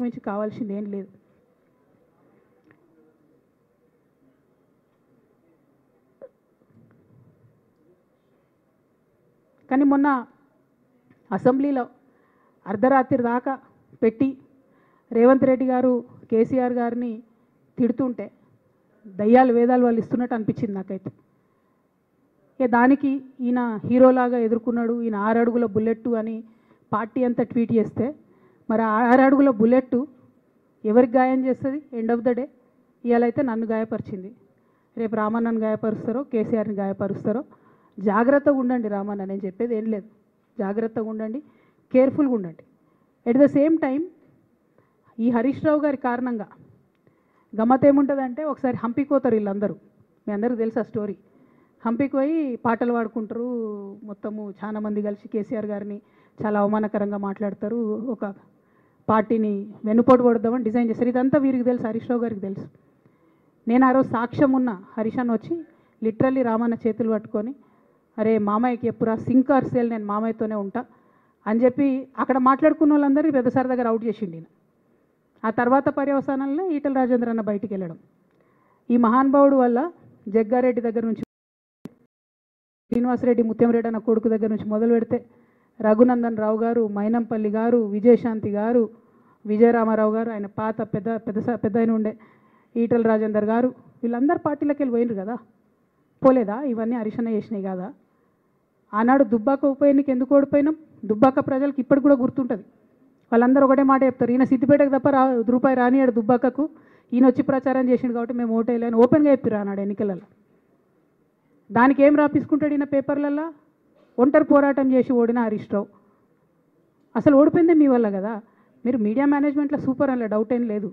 మించి కావాల్సింది ఏం లేదు. కానీ మొన్న అసెంబ్లీలో అర్ధరాత్రి దాకా పెట్టి రేవంత్ రెడ్డి గారు కేసీఆర్ గారిని తిడుతుంటే దయ్యాలు వేదాలు వాళ్ళు ఇస్తున్నట్టు అనిపించింది నాకైతే. దానికి ఈయన హీరోలాగా ఎదుర్కొన్నాడు, ఈయన 6 అడుగుల బుల్లెట్ అని పార్టీ అంతా ట్వీట్ చేస్తే, మరి 6 అడుగుల బుల్లెట్ ఎవరికి గాయం చేస్తుంది? ఎండ్ ఆఫ్ ద డే ఇవాళైతే నన్ను గాయపరిచింది, రేపు రామన్నను గాయపరుస్తారో కేసీఆర్ని గాయపరుస్తారో. జాగ్రత్తగా ఉండండి రామన్న, నేను చెప్పేది ఏం లేదు, జాగ్రత్తగా ఉండండి, కేర్ఫుల్గా ఉండండి. ఎట్ ద సేమ్ టైం ఈ హరీష్ రావు గారి కారణంగా గమ్మత్ ఏముంటుందంటే, ఒకసారి హంపీకి పోతారు వీళ్ళందరూ, మీ అందరికీ తెలుసు ఆ స్టోరీ. హంపీకి పోయి పాటలు పాడుకుంటారు, మొత్తము చాలా మంది కలిసి కేసీఆర్ గారిని చాలా అవమానకరంగా మాట్లాడతారు, ఒక పార్టీని వెన్నుపోటు పడదామని డిజైన్ చేస్తారు. ఇదంతా వీరికి తెలుసు, హరీష్ రావు గారికి తెలుసు. నేను ఆ రోజు సాక్ష్యం ఉన్న హరీష్ అన్న వచ్చి లిటరల్లీ రామన్న చేతులు పట్టుకొని, అరే మామయ్యకి ఎప్పుడా సింక్ ఆర్ సేల్, నేను మామయ్యతోనే ఉంటా అని చెప్పి అక్కడ మాట్లాడుకున్న వాళ్ళందరూ పెద్దసారి దగ్గర అవుట్ చేసిండి. ఆ తర్వాత పర్యవసానంలో ఈటల రాజేంద్ర అన్న బయటికి వెళ్ళడం. ఈ మహానుభావుడు వల్ల జగ్గారెడ్డి దగ్గర నుంచి, శ్రీనివాసరెడ్డి ముత్యంరెడ్డి అన్న కొడుకు దగ్గర నుంచి మొదలు పెడితే రఘునందన్ రావు గారు, మైనంపల్లి గారు, విజయశాంతి గారు, విజయరామారావు గారు, ఆయన పాత పెద్ద ఆయన ఉండే ఈటల రాజేందర్ గారు, వీళ్ళందరూ పార్టీలోకి వెళ్ళి పోయినారు కదా. పోలేదా? ఇవన్నీ హరీషన్న చేసినాయి కదా. ఆనాడు దుబ్బాక ఉప ఎన్నిక ఎందుకు ఓడిపోయినాం? దుబ్బాక ప్రజలకు ఇప్పటికి కూడా గుర్తుంటుంది. వాళ్ళందరూ ఒకటే మాట చెప్తారు, ఈయన సిద్దిపేటకు తప్ప రూపాయి రానియాడు దుబ్బాకకు, ఈయన వచ్చి ప్రచారం చేసిండు కాబట్టి మేము ఓటేయాలని ఓపెన్గా చెప్తారు ఆనాడు ఎన్నికలలో. దానికి ఏం రాపించుకుంటాడు ఈయన పేపర్లల్లో? ఒంటరి పోరాటం చేసి ఓడిన హరీష్ రావు. అసలు ఓడిపోయిందే మీ వల్ల కదా. మీరు మీడియా మేనేజ్మెంట్లో సూపర్ అలా డౌట్ ఏం లేదు.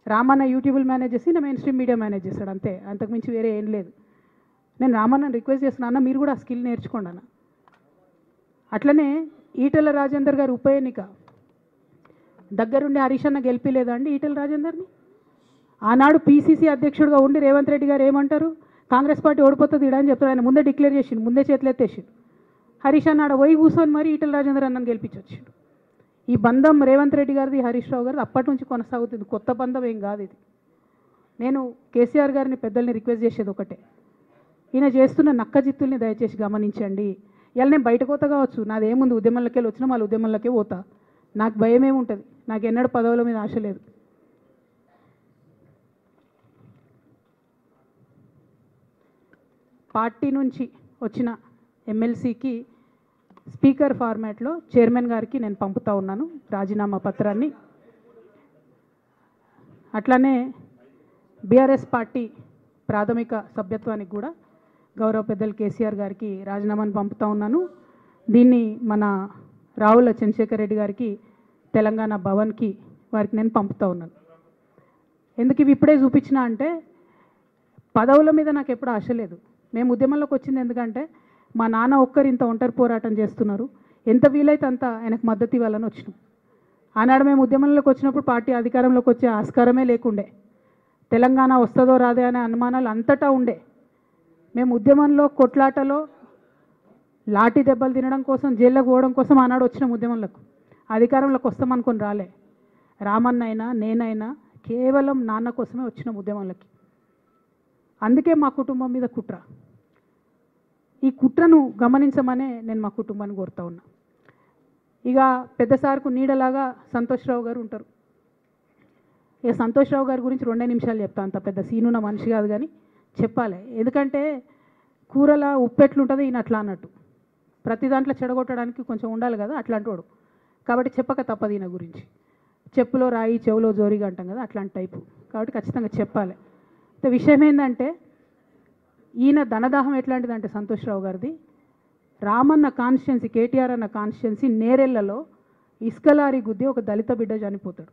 రామన్న యూట్యూబ్లు మేనేజ్ చేసి ఈయన మెయిన్ స్ట్రీమ్ మీడియా మేనేజ్ చేస్తాడు, అంతే, అంతకుమించి వేరే ఏం లేదు. నేను రామన్నని రిక్వెస్ట్ చేస్తున్నా, అన్న మీరు కూడా ఆ స్కిల్ నేర్చుకోండి అన్న. అట్లనే ఈటల రాజేందర్ గారు ఉప ఎన్నిక దగ్గరుండి హరీష్ అన్న గెలిపిలేదా అండి ఈటల రాజేందర్ని? ఆనాడు పీసీసీ అధ్యక్షుడిగా ఉండి రేవంత్ రెడ్డి గారు ఏమంటారు, కాంగ్రెస్ పార్టీ ఓడిపోతుంది ఇడా అని చెప్తాడు. ఆయన ముందే డిక్లేర్ చేసిండు, ముందే చేతులు ఎత్తేసిండు. హరీష్ అన్నాడు పోయి కూర్చొని మరి ఈటల రాజేందర్ అన్నని గెలిపించొచ్చిండు. ఈ బంధం రేవంత్ రెడ్డి గారిది హరీష్ రావు గారిది అప్పటి నుంచి కొనసాగుతుంది, కొత్త బంధం ఏం కాదు ఇది. నేను కేసీఆర్ గారిని పెద్దల్ని రిక్వెస్ట్ చేసేది ఒకటే, ఈయన చేస్తున్న నక్కజిత్తుల్ని దయచేసి గమనించండి. ఇలా నేను బయట పోతా కావచ్చు, నాదేముంది, ఉద్యమంలోకి వెళ్ళి వచ్చినా మళ్ళీ ఉద్యమంలోకే పోతా, నాకు భయం ఏముంటుంది, నాకు ఎన్నడూ పదవుల మీద ఆశ లేదు. పార్టీ నుంచి వచ్చిన ఎమ్మెల్సీకి స్పీకర్ ఫార్మాట్లో చైర్మన్ గారికి నేను పంపుతా ఉన్నాను రాజీనామా పత్రాన్ని. అట్లానే బీఆర్ఎస్ పార్టీ ప్రాథమిక సభ్యత్వానికి కూడా గౌరవ పెద్దలు కేసీఆర్ గారికి రాజీనామాను పంపుతా ఉన్నాను. దీన్ని మన రావుల చంద్రశేఖర్ రెడ్డి గారికి తెలంగాణ భవన్కి వారికి నేను పంపుతా ఉన్నాను. ఎందుకు ఇవి ఇప్పుడే చూపించినా అంటే, పదవుల మీద నాకు ఎప్పుడు ఆశ లేదు. మేము ఉద్యమంలోకి వచ్చింది ఎందుకంటే మా నాన్న ఒక్కరు ఇంత ఒంటరి పోరాటం చేస్తున్నారు, ఎంత వీలైతే అంత ఆయనకు మద్దతు ఇవ్వాలని వచ్చినాం. ఆనాడు మేము ఉద్యమంలోకి వచ్చినప్పుడు పార్టీ అధికారంలోకి వచ్చే ఆస్కారమే లేకుండే, తెలంగాణ వస్తుందో రాదే అనే అనుమానాలు అంతటా ఉండే. మేము ఉద్యమంలో కొట్లాటలో లాఠీ దెబ్బలు తినడం కోసం, జైల్లోకి పోవడం కోసం ఆనాడు వచ్చినాం ఉద్యమంలోకి. అధికారంలోకి వస్తామనుకొని రాలే. రామన్న అయినా నేనైనా కేవలం నాన్న కోసమే వచ్చినాం ఉద్యమంలోకి. అందుకే మా కుటుంబం మీద కుట్ర. ఈ కుట్రను గమనించమనే నేను మా కుటుంబాన్ని కోరుతా ఉన్నా. ఇక పెద్దసార్కు నీడలాగా సంతోష్ రావు గారు ఉంటారు. ఇక సంతోష్ రావు గారి గురించి 2 నిమిషాలు చెప్తా, అంత పెద్ద సీనున్న మనిషి కాదు కానీ చెప్పాలి. ఎందుకంటే కూరల ఉప్పు ఎట్లుంటుంది ఈయన అట్లా అన్నట్టు, ప్రతి దాంట్లో చెడగొట్టడానికి కొంచెం ఉండాలి కదా, అట్లాంటి వాడు. కాబట్టి చెప్పక తప్పదు ఈయన గురించి. చెప్పులో రాయి చెవులో జోరిగా అంటాం కదా, అట్లాంటి టైపు, కాబట్టి ఖచ్చితంగా చెప్పాలి. అయితే విషయం ఏంటంటే, ఈయన ధనదాహం ఎట్లాంటిదంటే సంతోష్ రావు గారిది, రామన్న కాన్స్టిట్యున్సీ, కేటీఆర్ అన్న కాన్స్టిట్యున్సీ నేరెళ్లలో ఇసుకలారీ గుద్ది ఒక దళిత బిడ్డ చనిపోతాడు.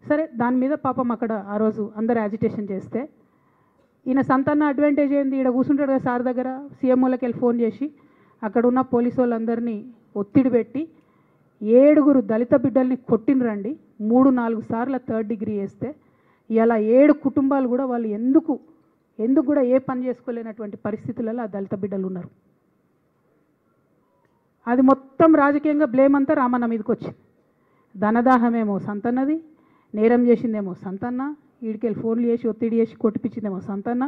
సరే, దాని మీద పాపం అక్కడ ఆ రోజు అందరు యాజిటేషన్ చేస్తే, ఈయన సంతాన అడ్వాంటేజ్ ఏంది, ఇక్కడ కూర్చుంటాడు కదా సార్ దగ్గర, సీఎంఓలకి వెళ్ళి ఫోన్ చేసి అక్కడ ఉన్న పోలీసు వాళ్ళందరినీ ఒత్తిడి పెట్టి 7 దళిత బిడ్డల్ని కొట్టినరండి. 3-4 సార్లు 3rd డిగ్రీ వేస్తే ఇలా 7 కుటుంబాలు కూడా వాళ్ళు ఎందుకు కూడా ఏ పని చేసుకోలేనటువంటి పరిస్థితులలో ఆ దళిత బిడ్డలు ఉన్నారు. అది మొత్తం రాజకీయంగా బ్లేమ్ అంతా రామన్న మీదకి వచ్చింది. ధనదాహమేమో సంతన్నది, నేరం చేసిందేమో సంతన్న, ఈడికెళ్ళి ఫోన్లు చేసి ఒత్తిడి చేసి కొట్టిపించిందేమో సంతన్న,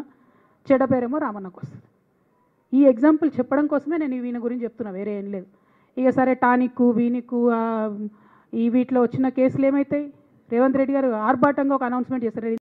చెడ్డ పేరేమో రామన్నకు వస్తుంది. ఈ ఎగ్జాంపుల్ చెప్పడం కోసమే నేను వీని గురించి చెప్తున్నా, వేరే ఏం లేదు. ఇక సరే టానిక్కు వీనిక్కు ఈ వీటిలో వచ్చిన కేసులు ఏమవుతాయి? రేవంత్ రెడ్డి గారు ఆర్భాటంగా ఒక అనౌన్స్మెంట్ చేస్తారు.